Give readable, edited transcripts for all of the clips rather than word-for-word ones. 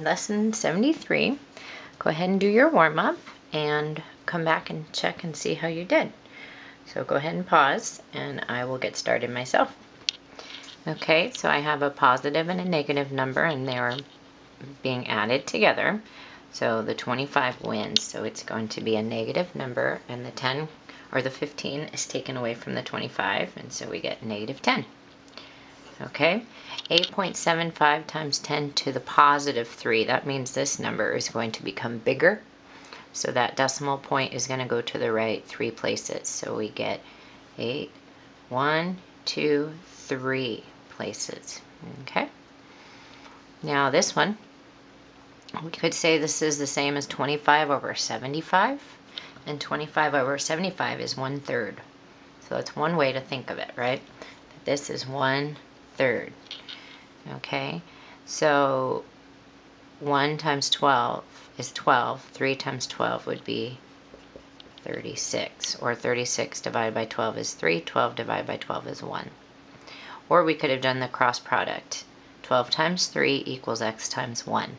lesson 73. Go ahead and do your warm-up and come back and check and see how you did. So go ahead and pause and I will get started myself. Okay, so I have a positive and a negative number and they're being added together. So the 25 wins, so it's going to be a negative number, and the 10 or the 15 is taken away from the 25, and so we get negative 10. Okay, 8.75 times 10 to the positive 3. That means this number is going to become bigger. So that decimal point is going to go to the right 3 places. So we get 8, 1, 2, 3 places. Okay. Now this one, we could say this is the same as 25 over 75. And 25 over 75 is 1/3. So that's one way to think of it, right? This is 1/3. Okay, so 1 times 12 is 12. 3 times 12 would be 36. Or 36 divided by 12 is 3. 12 divided by 12 is 1. Or we could have done the cross product. 12 times 3 equals x times 1.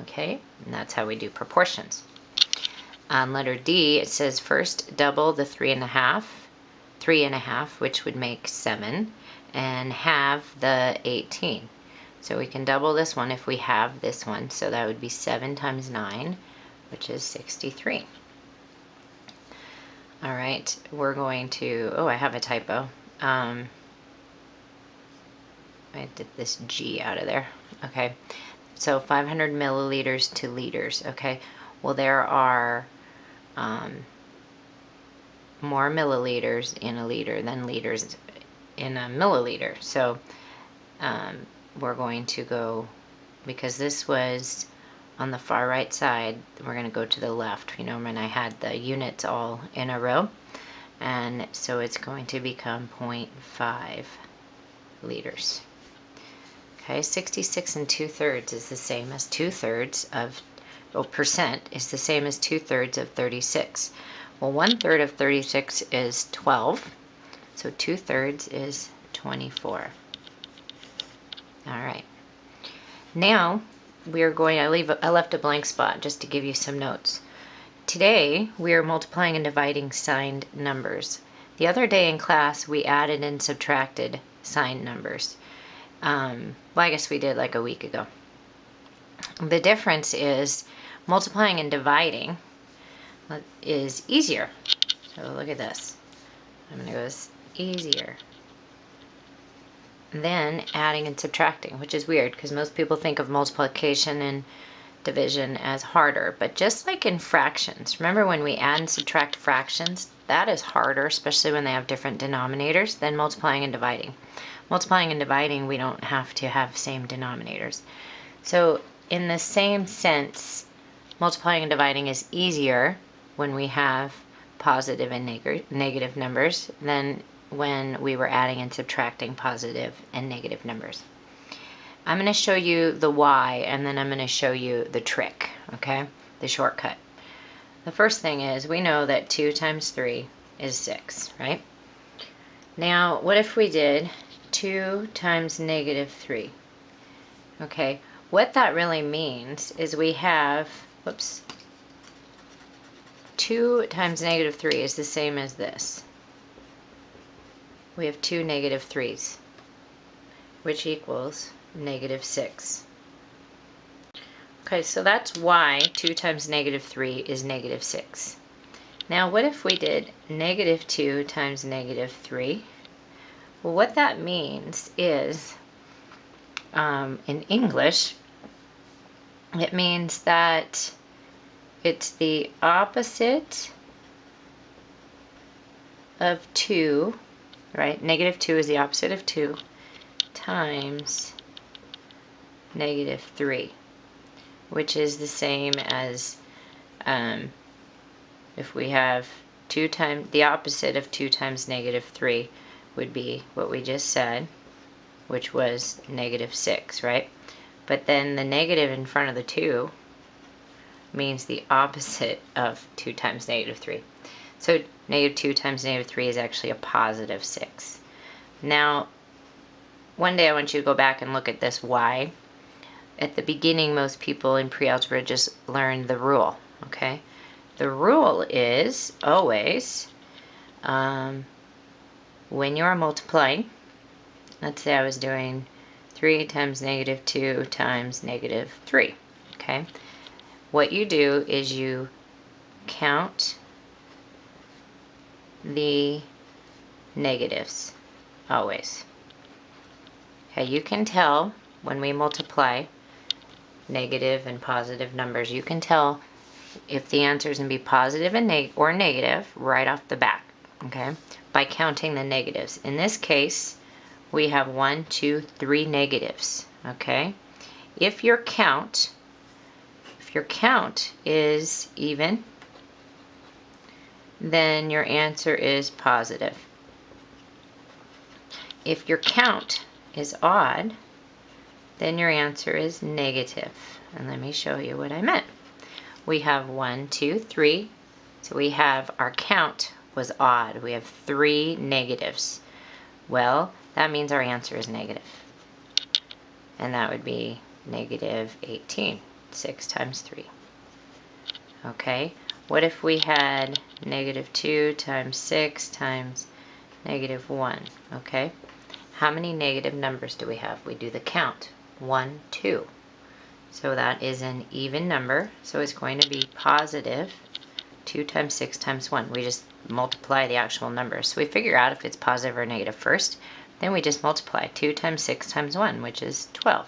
Okay, and that's how we do proportions. On letter D, it says first double the 3.5, which would make 7, and halve the 18. So we can double this one if we have this one, so that would be 7 times 9, which is 63. All right, we're going to, oh, I have a typo. I did this G out of there. Okay, so 500 milliliters to liters. Okay, well, there are more milliliters in a liter than liters in a milliliter. So we're going to go, because this was on the far right side, we're going to go to the left. You know, when I had the units all in a row, and so it's going to become 0.5 liters. Okay, 66 2/3 is the same as 2/3 of, well, percent is the same as 2/3 of 36. Well, 1/3 of 36 is 12, so 2/3 is 24. All right. Now we are going, I left a blank spot just to give you some notes. Today we are multiplying and dividing signed numbers. The other day in class we added and subtracted signed numbers. Well, I guess we did like a week ago. The difference is multiplying and dividing is easier. So look at this. I'm going to go this easier than adding and subtracting, which is weird because most people think of multiplication and division as harder. But just like in fractions, remember when we add and subtract fractions, that is harder, especially when they have different denominators, than multiplying and dividing. Multiplying and dividing, we don't have to have same denominators. So in the same sense, multiplying and dividing is easier when we have positive and negative numbers than when we were adding and subtracting positive and negative numbers. I'm going to show you the why, and then I'm going to show you the trick, okay? The shortcut. The first thing is we know that 2 times 3 is 6, right? Now, what if we did 2 times negative 3? Okay, what that really means is we have, whoops, 2 times negative 3 is the same as this. We have 2 negative 3's, which equals negative 6. Okay, so that's why 2 times negative 3 is negative 6. Now, what if we did negative 2 times negative 3? Well, what that means is, in English, it means that it's the opposite of 2, right? Negative 2 is the opposite of 2 times negative 3, which is the same as if we have 2 times, the opposite of 2 times negative 3 would be what we just said, which was negative 6, right? But then the negative in front of the 2 means the opposite of 2 times negative 3. So negative 2 times negative 3 is actually a positive 6. Now, one day I want you to go back and look at this y. at the beginning, most people in pre-algebra just learn the rule, okay? The rule is always, when you are multiplying, let's say I was doing 3 times negative 2 times negative 3, okay? What you do is you count the negatives, always. Okay, you can tell when we multiply negative and positive numbers, you can tell if the answer is going to be positive and or negative right off the bat, okay, by counting the negatives. In this case, we have 1, 2, 3 negatives, okay? If your count is even, then your answer is positive. If your count is odd, then your answer is negative. And let me show you what I meant. We have 1, 2, 3. So we have, our count was odd. We have 3 negatives. Well, that means our answer is negative. And that would be negative 18. 6 times 3. Okay, what if we had negative 2 times 6 times negative 1? Okay, how many negative numbers do we have? We do the count. 1, 2. So that is an even number, so it's going to be positive 2 times 6 times 1. We just multiply the actual numbers. So we figure out if it's positive or negative first, then we just multiply 2 times 6 times 1, which is 12.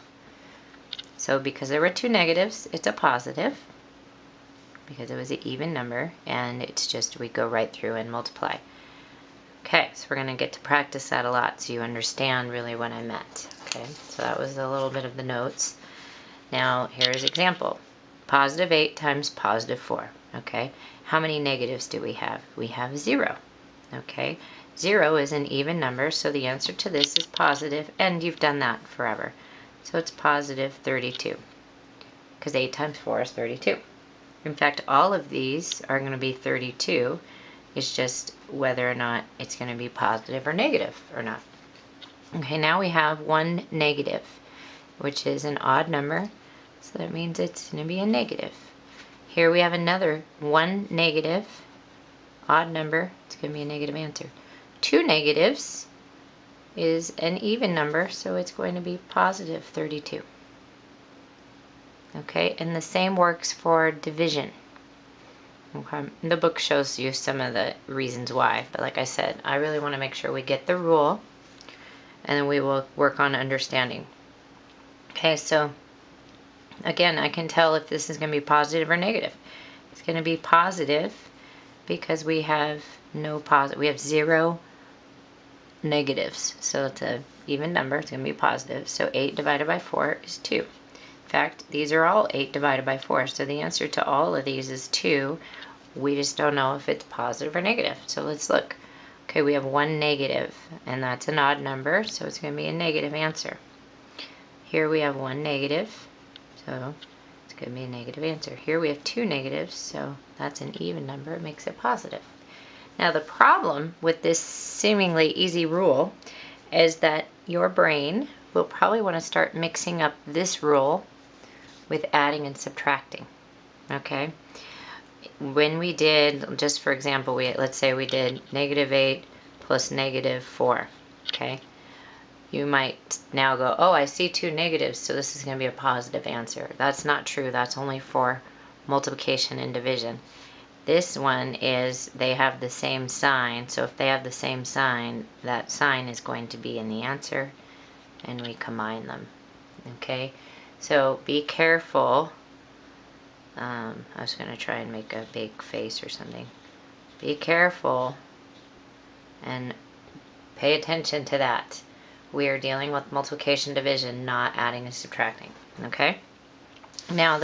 So because there were 2 negatives, it's a positive, because it was an even number, and it's just, we go right through and multiply. Okay, so we're going to get to practice that a lot so you understand really what I meant. Okay, so that was a little bit of the notes. Now, here's example. Positive 8 times positive 4. Okay, how many negatives do we have? We have 0. Okay, 0 is an even number, so the answer to this is positive, and you've done that forever. So it's positive 32, because 8 times 4 is 32. In fact, all of these are going to be 32. It's just whether or not it's going to be positive or negative or not. Okay, now we have 1 negative, which is an odd number, so that means it's going to be a negative. Here we have another 1 negative, odd number, it's going to be a negative answer. 2 negatives is an even number, so it's going to be positive 32. Okay, and the same works for division. Okay, the book shows you some of the reasons why, but like I said, I really want to make sure we get the rule, and then we will work on understanding. Okay, so again, I can tell if this is going to be positive or negative. It's going to be positive because we have we have 0 negatives, so it's an even number, it's going to be positive. So 8 divided by 4 is 2. In fact, these are all 8 divided by 4, so the answer to all of these is 2. We just don't know if it's positive or negative, so let's look. Okay, we have 1 negative, and that's an odd number, so it's going to be a negative answer. Here we have 1 negative, so it's going to be a negative answer. Here we have 2 negatives, so that's an even number, it makes it positive. Now the problem with this seemingly easy rule is that your brain will probably want to start mixing up this rule with adding and subtracting. Okay? When we did, just for example, let's say we did negative 8 plus negative 4. Okay? You might now go, oh, I see 2 negatives, so this is going to be a positive answer. That's not true. That's only for multiplication and division. This one is, they have the same sign, so if they have the same sign, that sign is going to be in the answer, and we combine them. Okay, so be careful. I was going to try and make a big face or something. Be careful and pay attention to that. We are dealing with multiplication, division, not adding and subtracting. Okay, now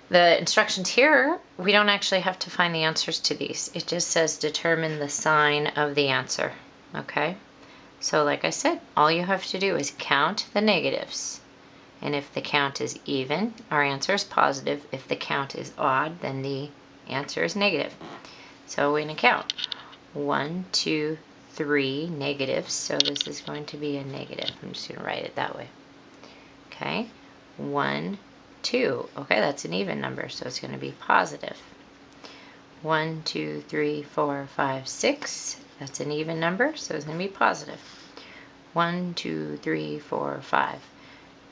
the instructions here, we don't actually have to find the answers to these. It just says determine the sign of the answer. Okay, so like I said, all you have to do is count the negatives. And if the count is even, our answer is positive. If the count is odd, then the answer is negative. So we're going to count 1, 2, 3 negatives. So this is going to be a negative. I'm just going to write it that way. Okay, 1, 2. Okay, that's an even number, so it's going to be positive. 1, 2, 3, 4, 5, 6. That's an even number, so it's going to be positive. 1, 2, 3, 4, 5.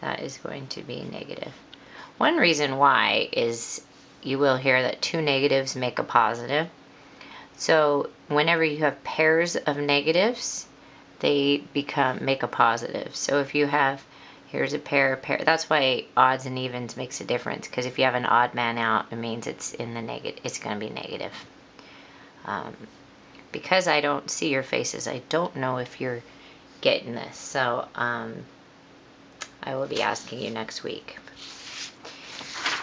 That is going to be negative. One reason why is you will hear that two negatives make a positive. So whenever you have pairs of negatives, they make a positive. So if you have, here's a pair, that's why odds and evens makes a difference, because if you have an odd man out, it means it's in the negative, it's going to be negative. Because I don't see your faces, I don't know if you're getting this. So I will be asking you next week.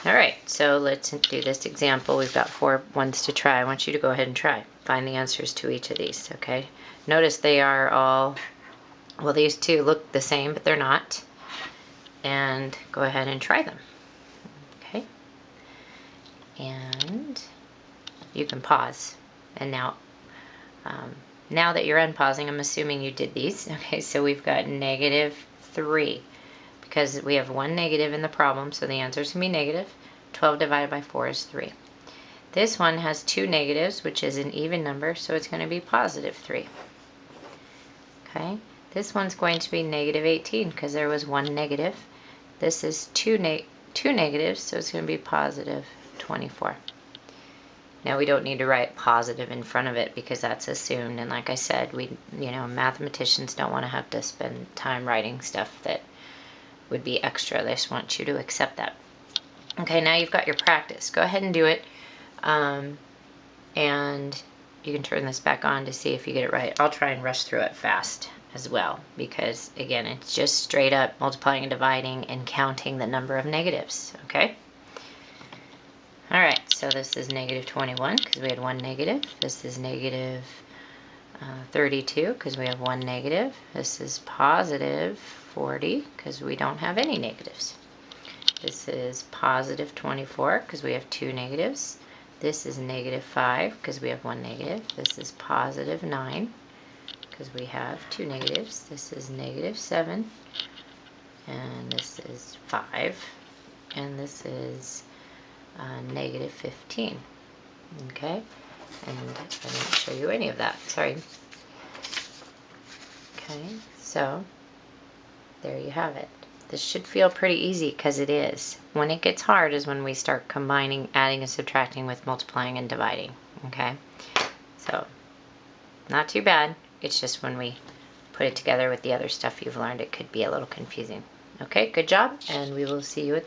All right, so let's do this example. We've got 4 ones to try. I want you to go ahead and try. Find the answers to each of these, okay? Notice they are all, well, these two look the same, but they're not. And go ahead and try them, okay? And you can pause. And now, now that you're unpausing, I'm assuming you did these. Okay, so we've got -3. Because we have one negative in the problem, so the answer is going to be negative. 12 divided by 4 is 3. This one has 2 negatives, which is an even number, so it's going to be +3. Okay, this one's going to be -18 because there was one negative. This is two negatives, so it's going to be +24. Now we don't need to write positive in front of it because that's assumed, and like I said, mathematicians don't want to have to spend time writing stuff that would be extra. They just want you to accept that. Okay, now you've got your practice. Go ahead and do it. And you can turn this back on to see if you get it right. I'll try and rush through it fast as well because, again, it's just straight up multiplying and dividing and counting the number of negatives, okay? All right, so this is -21 because we had one negative. This is -32 because we have one negative. This is +40 because we don't have any negatives. This is +24 because we have 2 negatives. This is -5 because we have one negative. This is +9 because we have 2 negatives. This is -7, and this is 5, and this is -15. Okay, and I didn't show you any of that. Sorry. Okay, so there you have it. This should feel pretty easy because it is. When it gets hard is when we start combining, adding and subtracting with multiplying and dividing, okay? So, not too bad. It's just when we put it together with the other stuff you've learned, it could be a little confusing. Okay, good job, and we will see you at the